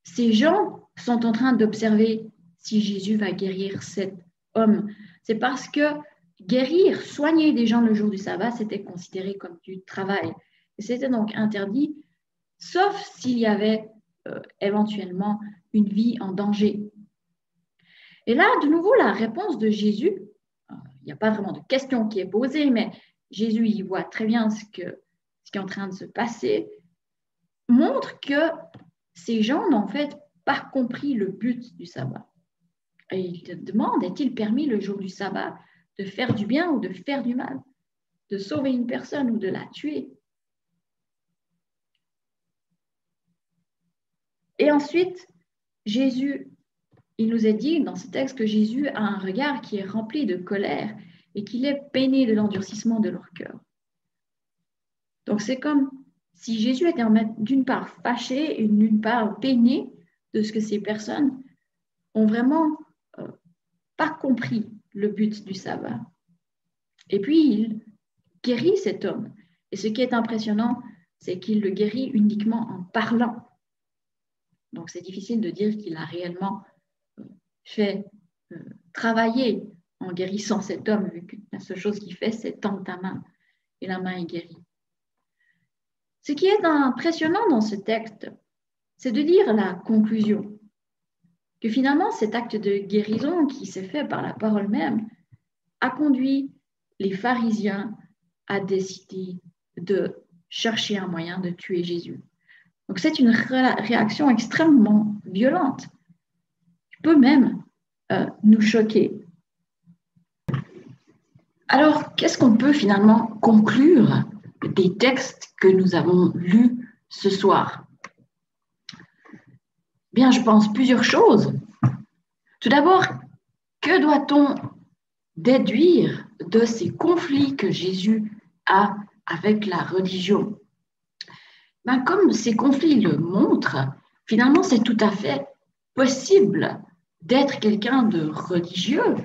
ces gens sont en train d'observer si Jésus va guérir cet homme? C'est parce que guérir, soigner des gens le jour du sabbat, c'était considéré comme du travail. Et c'était donc interdit, sauf s'il y avait éventuellement une vie en danger. Et là, de nouveau, la réponse de Jésus, il n'y a pas vraiment de question qui est posée, mais Jésus y voit très bien ce qui est en train de se passer, montre que ces gens n'ont en fait pas compris le but du sabbat. Et il te demande, est-il permis le jour du sabbat de faire du bien ou de faire du mal, de sauver une personne ou de la tuer? Et ensuite, Jésus, il nous est dit dans ce texte que Jésus a un regard qui est rempli de colère et qu'il est peiné de l'endurcissement de leur cœur. Donc c'est comme si Jésus était d'une part fâché et d'une part peiné de ce que ces personnes ont vraiment pas compris le but du sabbat. Et puis il guérit cet homme. Et ce qui est impressionnant, c'est qu'il le guérit uniquement en parlant. Donc c'est difficile de dire qu'il a réellement fait travailler en guérissant cet homme, vu que la seule chose qu'il fait, c'est tendre ta main et la main est guérie. Ce qui est impressionnant dans ce texte, c'est de lire la conclusion, que finalement cet acte de guérison qui s'est fait par la parole même a conduit les pharisiens à décider de chercher un moyen de tuer Jésus. Donc c'est une réaction extrêmement violente, qui peut même nous choquer. Alors, qu'est-ce qu'on peut finalement conclure des textes que nous avons lus ce soir? Bien, je pense plusieurs choses. Tout d'abord, que doit-on déduire de ces conflits que Jésus a avec la religion? Ben, comme ces conflits le montrent, finalement, c'est tout à fait possible d'être quelqu'un de religieux,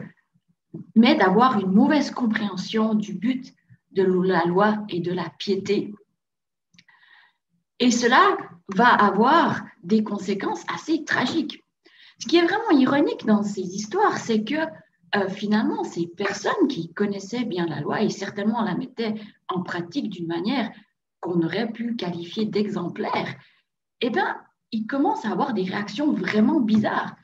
mais d'avoir une mauvaise compréhension du but de la loi et de la piété. Et cela va avoir des conséquences assez tragiques. Ce qui est vraiment ironique dans ces histoires, c'est que finalement, ces personnes qui connaissaient bien la loi et certainement la mettaient en pratique d'une manière qu'on aurait pu qualifier d'exemplaire, eh bien, ils commencent à avoir des réactions vraiment bizarres.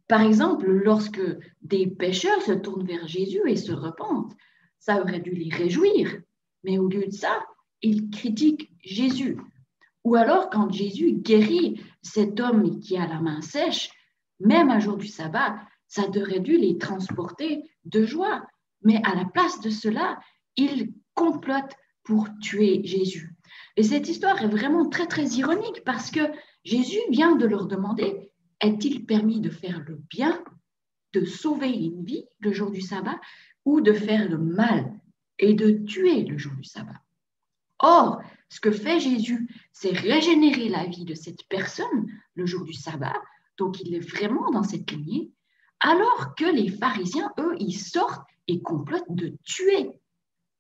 Par exemple, lorsque des pécheurs se tournent vers Jésus et se repentent, ça aurait dû les réjouir, mais au lieu de ça, ils critiquent Jésus. Ou alors, quand Jésus guérit cet homme qui a la main sèche, même un jour du sabbat, ça aurait dû les transporter de joie. Mais à la place de cela, ils complotent pour tuer Jésus. Et cette histoire est vraiment très, très ironique parce que Jésus vient de leur demander: est-il permis de faire le bien, de sauver une vie le jour du sabbat, ou de faire le mal et de tuer le jour du sabbat? Or, ce que fait Jésus, c'est régénérer la vie de cette personne le jour du sabbat, donc il est vraiment dans cette lignée, alors que les pharisiens, eux, ils sortent et complotent de tuer.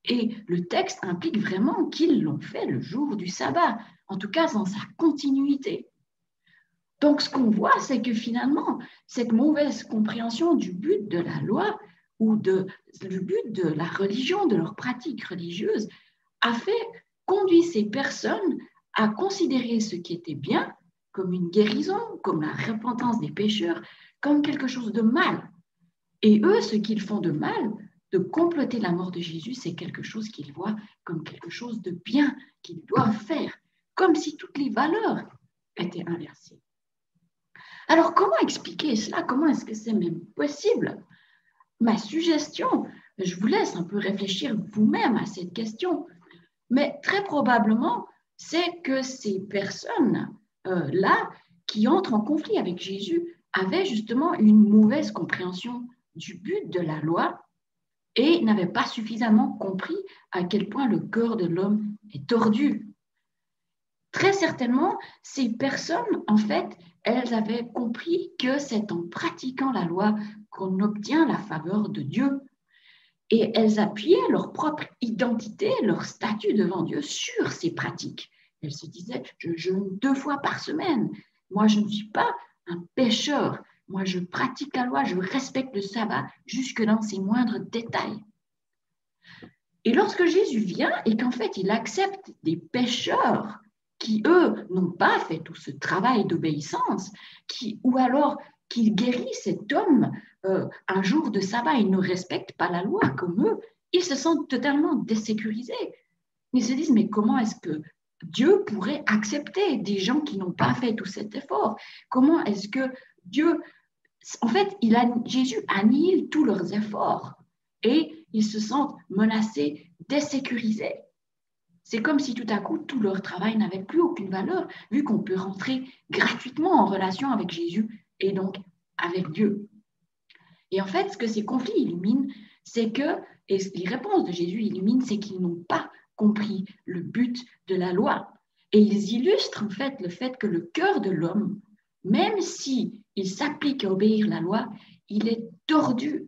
Et le texte implique vraiment qu'ils l'ont fait le jour du sabbat, en tout cas dans sa continuité. Donc, ce qu'on voit, c'est que finalement, cette mauvaise compréhension du but de la loi ou du but de la religion, de leur pratique religieuse, a conduit ces personnes à considérer ce qui était bien comme une guérison, comme la repentance des pécheurs, comme quelque chose de mal. Et eux, ce qu'ils font de mal, de comploter la mort de Jésus, c'est quelque chose qu'ils voient comme quelque chose de bien qu'ils doivent faire, comme si toutes les valeurs étaient inversées. Alors, comment expliquer cela? Comment est-ce que c'est même possible? Ma suggestion, je vous laisse un peu réfléchir vous-même à cette question, mais très probablement, c'est que ces personnes-là qui entrent en conflit avec Jésus avaient justement une mauvaise compréhension du but de la loi et n'avaient pas suffisamment compris à quel point le cœur de l'homme est tordu. Très certainement, ces personnes, en fait, elles avaient compris que c'est en pratiquant la loi qu'on obtient la faveur de Dieu. Et elles appuyaient leur propre identité, leur statut devant Dieu sur ces pratiques. Elles se disaient: je jeûne 2 fois par semaine. Moi, je ne suis pas un pécheur. Moi, je pratique la loi, je respecte le sabbat jusque dans ses moindres détails. Et lorsque Jésus vient et qu'en fait, il accepte des pécheurs qui, eux, n'ont pas fait tout ce travail d'obéissance, ou alors qu'il guérit cet homme un jour de sabbat, il ne respecte pas la loi comme eux, ils se sentent totalement désécurisés. Ils se disent: mais comment est-ce que Dieu pourrait accepter des gens qui n'ont pas fait tout cet effort? Comment est-ce que Dieu... En fait, Jésus annihile tous leurs efforts et ils se sentent menacés, désécurisés. C'est comme si tout à coup, tout leur travail n'avait plus aucune valeur, vu qu'on peut rentrer gratuitement en relation avec Jésus et donc avec Dieu. Et en fait, ce que ces conflits illuminent, c'est que, et les réponses de Jésus illuminent, c'est qu'ils n'ont pas compris le but de la loi. Et ils illustrent en fait le fait que le cœur de l'homme, même si il s'applique à obéir la loi, il est tordu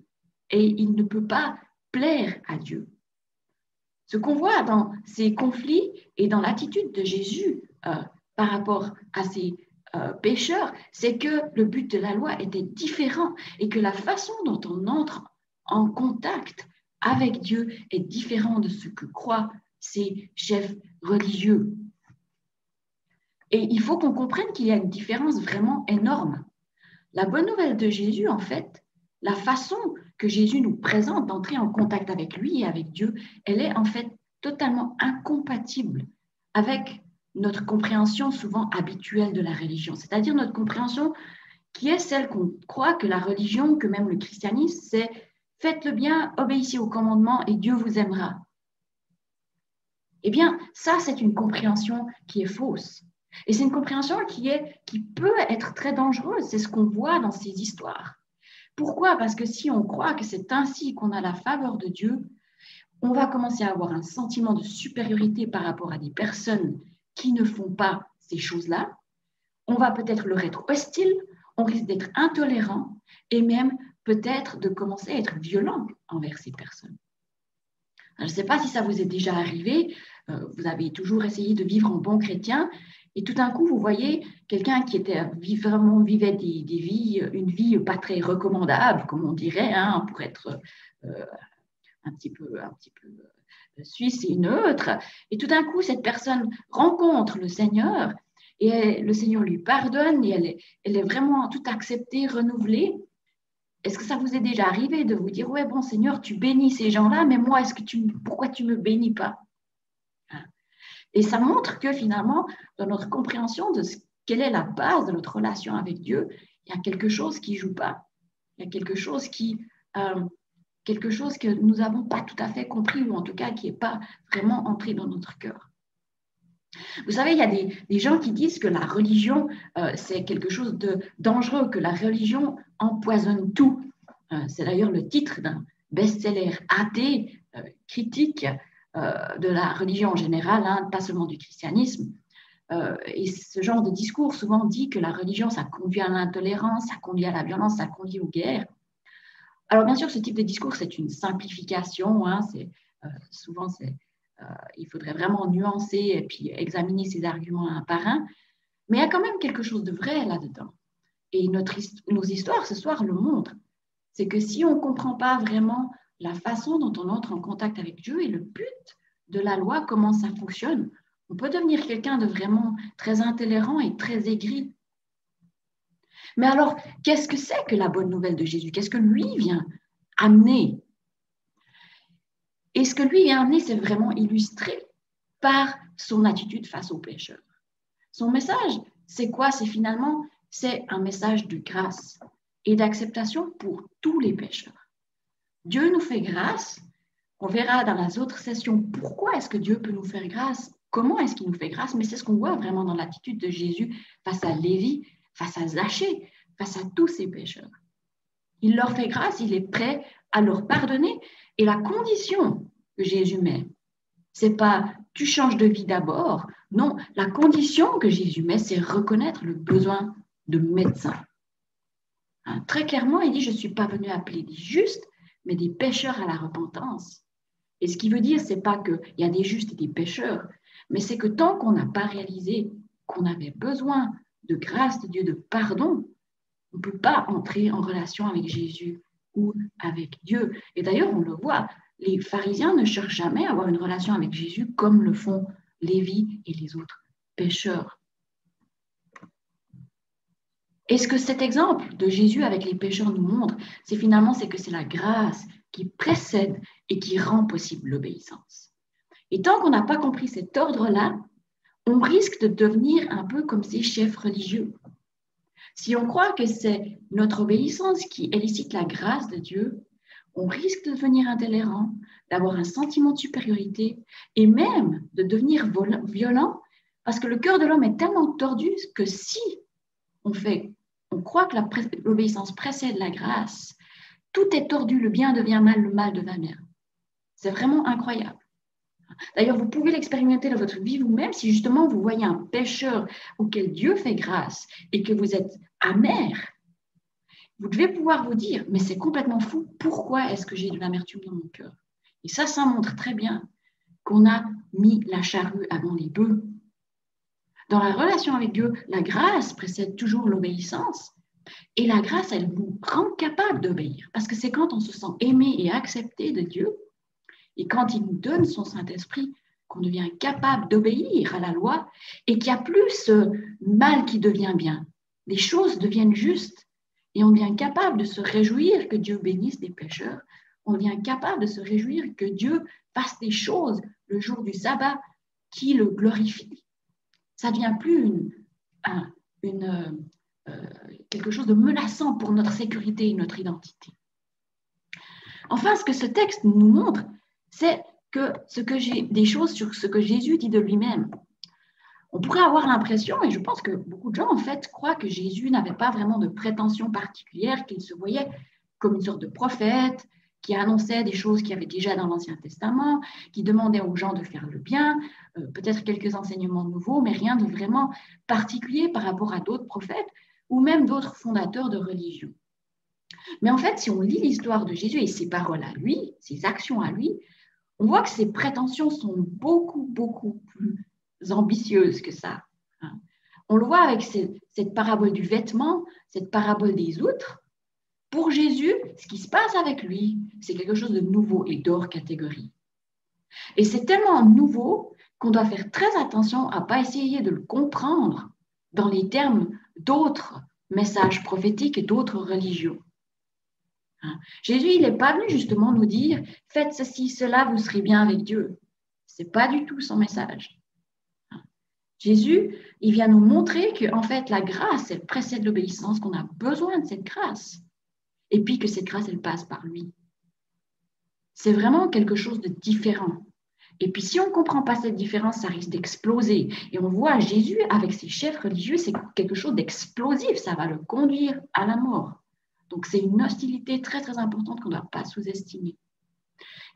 et il ne peut pas plaire à Dieu. Ce qu'on voit dans ces conflits et dans l'attitude de Jésus par rapport à ces pécheurs, c'est que le but de la loi était différent et que la façon dont on entre en contact avec Dieu est différente de ce que croient ces chefs religieux. Et il faut qu'on comprenne qu'il y a une différence vraiment énorme. La bonne nouvelle de Jésus, en fait, la façon que Jésus nous présente d'entrer en contact avec lui et avec Dieu, elle est en fait totalement incompatible avec notre compréhension souvent habituelle de la religion, c'est-à-dire notre compréhension qui est celle qu'on croit que la religion, que même le christianisme, c'est faites le bien, obéissez aux commandements et Dieu vous aimera. Eh bien, ça, c'est une compréhension qui est fausse. Et c'est une compréhension qui peut être très dangereuse. C'est ce qu'on voit dans ces histoires. Pourquoi? Parce que si on croit que c'est ainsi qu'on a la faveur de Dieu, on va commencer à avoir un sentiment de supériorité par rapport à des personnes qui ne font pas ces choses-là. On va peut-être leur être hostile, on risque d'être intolérant et même peut-être de commencer à être violent envers ces personnes. Je ne sais pas si ça vous est déjà arrivé, vous avez toujours essayé de vivre en bon chrétien et tout d'un coup, vous voyez quelqu'un qui vivait une vie pas très recommandable, comme on dirait, hein, pour être un petit peu suisse et neutre. Et tout d'un coup, cette personne rencontre le Seigneur et le Seigneur lui pardonne et elle est vraiment tout acceptée, renouvelée. Est-ce que ça vous est déjà arrivé de vous dire, ouais, bon Seigneur, tu bénis ces gens-là, mais moi, pourquoi tu ne me bénis pas? Et ça montre que finalement, dans notre compréhension de quelle est la base de notre relation avec Dieu, il y a quelque chose qui ne joue pas. Il y a quelque chose que nous n'avons pas tout à fait compris, ou en tout cas qui n'est pas vraiment entré dans notre cœur. Vous savez, il y a des gens qui disent que la religion, c'est quelque chose de dangereux, que la religion empoisonne tout. C'est d'ailleurs le titre d'un best-seller athée, critique de la religion en général, hein, pas seulement du christianisme. Et ce genre de discours souvent dit que la religion, ça conduit à l'intolérance, ça conduit à la violence, ça conduit aux guerres. Alors bien sûr, ce type de discours, c'est une simplification. Hein, souvent, il faudrait vraiment nuancer et puis examiner ces arguments un par un. Mais il y a quand même quelque chose de vrai là-dedans. Et nos histoires ce soir le montrent. C'est que si on ne comprend pas vraiment la façon dont on entre en contact avec Dieu et le but de la loi, comment ça fonctionne, on peut devenir quelqu'un de vraiment très intolérant et très aigri. Mais alors, qu'est-ce que c'est que la bonne nouvelle de Jésus? Qu'est-ce que lui vient amener? Et ce que lui vient amener, c'est vraiment illustré par son attitude face aux pécheurs. Son message, c'est quoi? C'est un message de grâce et d'acceptation pour tous les pécheurs. Dieu nous fait grâce. On verra dans les autres sessions pourquoi est-ce que Dieu peut nous faire grâce, comment est-ce qu'il nous fait grâce, mais c'est ce qu'on voit vraiment dans l'attitude de Jésus face à Lévi, face à Zachée, face à tous ces pécheurs. Il leur fait grâce, il est prêt à leur pardonner. Et la condition que Jésus met, c'est pas tu changes de vie d'abord. Non, la condition que Jésus met, c'est reconnaître le besoin de médecin. Hein, très clairement, il dit, je ne suis pas venu appeler des justes, mais des pécheurs à la repentance. Et ce qui veut dire, ce n'est pas qu'il y a des justes et des pécheurs, mais c'est que tant qu'on n'a pas réalisé qu'on avait besoin de grâce de Dieu, de pardon, on ne peut pas entrer en relation avec Jésus ou avec Dieu. Et d'ailleurs, on le voit, les pharisiens ne cherchent jamais à avoir une relation avec Jésus comme le font Lévi et les autres pécheurs. Et ce que cet exemple de Jésus avec les pécheurs nous montre, c'est que c'est la grâce qui précède et qui rend possible l'obéissance. Et tant qu'on n'a pas compris cet ordre-là, on risque de devenir un peu comme ces chefs religieux. Si on croit que c'est notre obéissance qui élicite la grâce de Dieu, on risque de devenir intolérant, d'avoir un sentiment de supériorité et même de devenir violent parce que le cœur de l'homme est tellement tordu que si on croit que l'obéissance précède la grâce, tout est tordu, le bien devient mal, le mal devient bien. C'est vraiment incroyable. D'ailleurs, vous pouvez l'expérimenter dans votre vie vous-même si justement vous voyez un pécheur auquel Dieu fait grâce et que vous êtes amer. Vous devez pouvoir vous dire, mais c'est complètement fou, pourquoi est-ce que j'ai de l'amertume dans mon cœur? Et ça montre très bien qu'on a mis la charrue avant les bœufs. Dans la relation avec Dieu, la grâce précède toujours l'obéissance. Et la grâce, elle vous rend capable d'obéir. Parce que c'est quand on se sent aimé et accepté de Dieu, et quand il nous donne son Saint-Esprit, qu'on devient capable d'obéir à la loi, et qu'il n'y a plus ce mal qui devient bien. Les choses deviennent justes, et on devient capable de se réjouir que Dieu bénisse des pécheurs. On devient capable de se réjouir que Dieu fasse des choses le jour du sabbat qui le glorifient. Ça ne devient plus quelque chose de menaçant pour notre sécurité et notre identité. Enfin, ce que ce texte nous montre, c'est des choses sur ce que Jésus dit de lui-même. On pourrait avoir l'impression, et je pense que beaucoup de gens en fait croient que Jésus n'avait pas vraiment de prétention particulière, qu'il se voyait comme une sorte de prophète, qui annonçait des choses qu'il y avait déjà dans l'Ancien Testament, qui demandait aux gens de faire le bien, peut-être quelques enseignements nouveaux, mais rien de vraiment particulier par rapport à d'autres prophètes ou même d'autres fondateurs de religion. Mais en fait, si on lit l'histoire de Jésus et ses paroles à lui, ses actions à lui, on voit que ses prétentions sont beaucoup, beaucoup plus ambitieuses que ça. On le voit avec cette parabole du vêtement, cette parabole des outres. Pour Jésus, ce qui se passe avec lui, c'est quelque chose de nouveau et d'hors catégorie. Et c'est tellement nouveau qu'on doit faire très attention à ne pas essayer de le comprendre dans les termes d'autres messages prophétiques et d'autres religions. Jésus, il n'est pas venu justement nous dire « faites ceci, cela, vous serez bien avec Dieu ». Ce n'est pas du tout son message. Jésus, il vient nous montrer qu'en fait, la grâce, elle précède l'obéissance, qu'on a besoin de cette grâce. Et puis que cette grâce, elle passe par lui. C'est vraiment quelque chose de différent. Et puis si on ne comprend pas cette différence, ça risque d'exploser. Et on voit Jésus avec ses chefs religieux, c'est quelque chose d'explosif, ça va le conduire à la mort. Donc c'est une hostilité très très importante qu'on ne doit pas sous-estimer.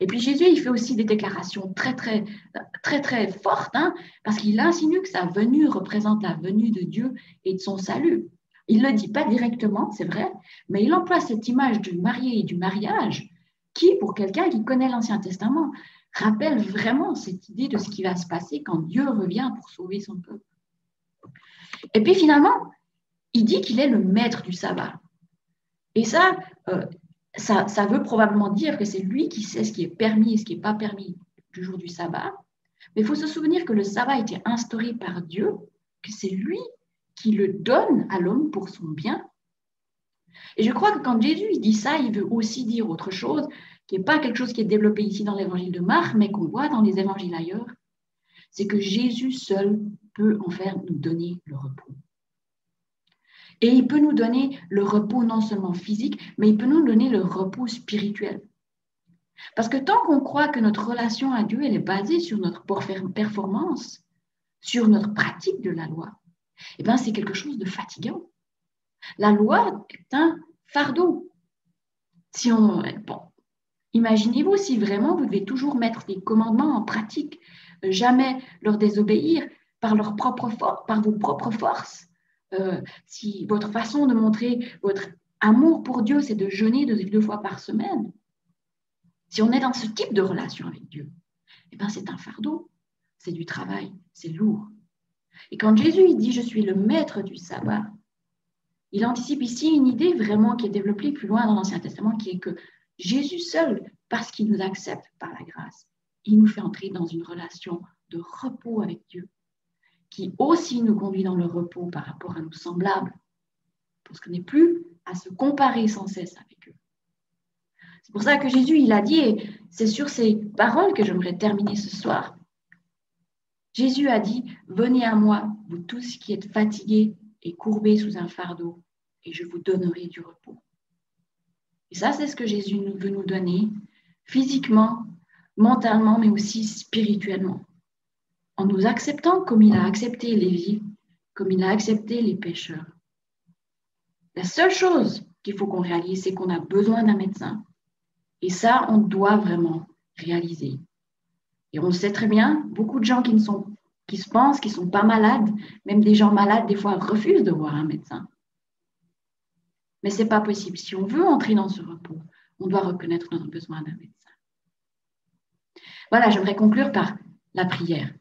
Et puis Jésus, il fait aussi des déclarations très très fortes, parce qu'il insinue que sa venue représente la venue de Dieu et de son salut. Il ne le dit pas directement, c'est vrai, mais il emploie cette image du marié et du mariage qui, pour quelqu'un qui connaît l'Ancien Testament, rappelle vraiment cette idée de ce qui va se passer quand Dieu revient pour sauver son peuple. Et puis finalement, il dit qu'il est le maître du sabbat. Et ça veut probablement dire que c'est lui qui sait ce qui est permis et ce qui n'est pas permis du jour du sabbat. Mais il faut se souvenir que le sabbat a été instauré par Dieu, que c'est lui qui le donne à l'homme pour son bien. Et je crois que quand Jésus dit ça, il veut aussi dire autre chose, qui n'est pas quelque chose qui est développé ici dans l'évangile de Marc, mais qu'on voit dans les évangiles ailleurs, c'est que Jésus seul peut en faire nous donner le repos. Et il peut nous donner le repos non seulement physique, mais il peut nous donner le repos spirituel. Parce que tant qu'on croit que notre relation à Dieu, elle est basée sur notre performance, sur notre pratique de la loi, eh bien, c'est quelque chose de fatigant. La loi est un fardeau. Imaginez-vous si vraiment vous devez toujours mettre les commandements en pratique, jamais leur désobéir par vos propres forces. Si votre façon de montrer votre amour pour Dieu, c'est de jeûner 2 fois par semaine, si on est dans ce type de relation avec Dieu, eh bien, c'est un fardeau, c'est du travail, c'est lourd. Et quand Jésus il dit « je suis le maître du sabbat », il anticipe ici une idée vraiment qui est développée plus loin dans l'Ancien Testament, qui est que Jésus seul, parce qu'il nous accepte par la grâce, il nous fait entrer dans une relation de repos avec Dieu, qui aussi nous conduit dans le repos par rapport à nos semblables, parce qu'on n'est plus à se comparer sans cesse avec eux. C'est pour ça que Jésus, il a dit, et c'est sur ces paroles que j'aimerais terminer ce soir, Jésus a dit, « Venez à moi, vous tous qui êtes fatigués et courbés sous un fardeau, et je vous donnerai du repos. » Et ça, c'est ce que Jésus veut nous donner, physiquement, mentalement, mais aussi spirituellement. En nous acceptant comme il a accepté Lévi, comme il a accepté les pécheurs. La seule chose qu'il faut qu'on réalise, c'est qu'on a besoin d'un médecin. Et ça, on doit vraiment réaliser. Et on le sait très bien, beaucoup de gens qui se pensent qu'ils ne sont pas malades, même des gens malades, des fois, refusent de voir un médecin. Mais ce n'est pas possible. Si on veut entrer dans ce repos, on doit reconnaître notre besoin d'un médecin. Voilà, j'aimerais conclure par la prière.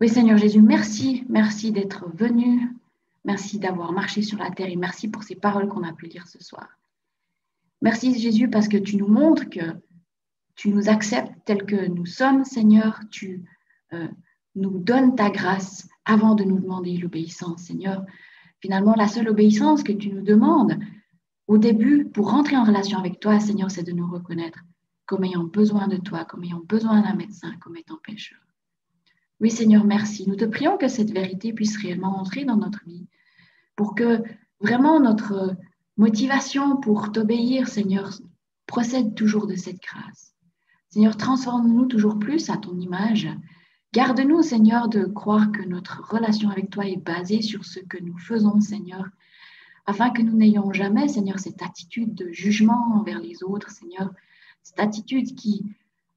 Oui, Seigneur Jésus, merci d'être venu. Merci d'avoir marché sur la terre et merci pour ces paroles qu'on a pu lire ce soir. Merci Jésus parce que tu nous montres que tu nous acceptes tels que nous sommes, Seigneur. Tu nous donnes ta grâce avant de nous demander l'obéissance, Seigneur. Finalement, la seule obéissance que tu nous demandes au début pour rentrer en relation avec toi, Seigneur, c'est de nous reconnaître comme ayant besoin de toi, comme ayant besoin d'un médecin, comme étant pécheur. Oui, Seigneur, merci. Nous te prions que cette vérité puisse réellement entrer dans notre vie pour que vraiment notre motivation pour t'obéir, Seigneur, procède toujours de cette grâce. Seigneur, transforme-nous toujours plus à ton image. Garde-nous, Seigneur, de croire que notre relation avec toi est basée sur ce que nous faisons, Seigneur, afin que nous n'ayons jamais, Seigneur, cette attitude de jugement envers les autres, Seigneur, cette attitude qui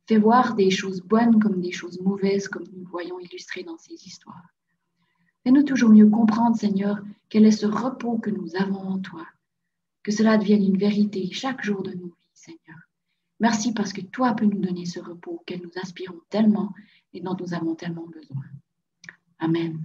fait voir des choses bonnes comme des choses mauvaises, comme nous voyons illustré dans ces histoires. Fais-nous toujours mieux comprendre, Seigneur, quel est ce repos que nous avons en toi, que cela devienne une vérité chaque jour de nos vies, Seigneur. Merci parce que toi peux nous donner ce repos auquel nous aspirons tellement et dont nous avons tellement besoin. Amen.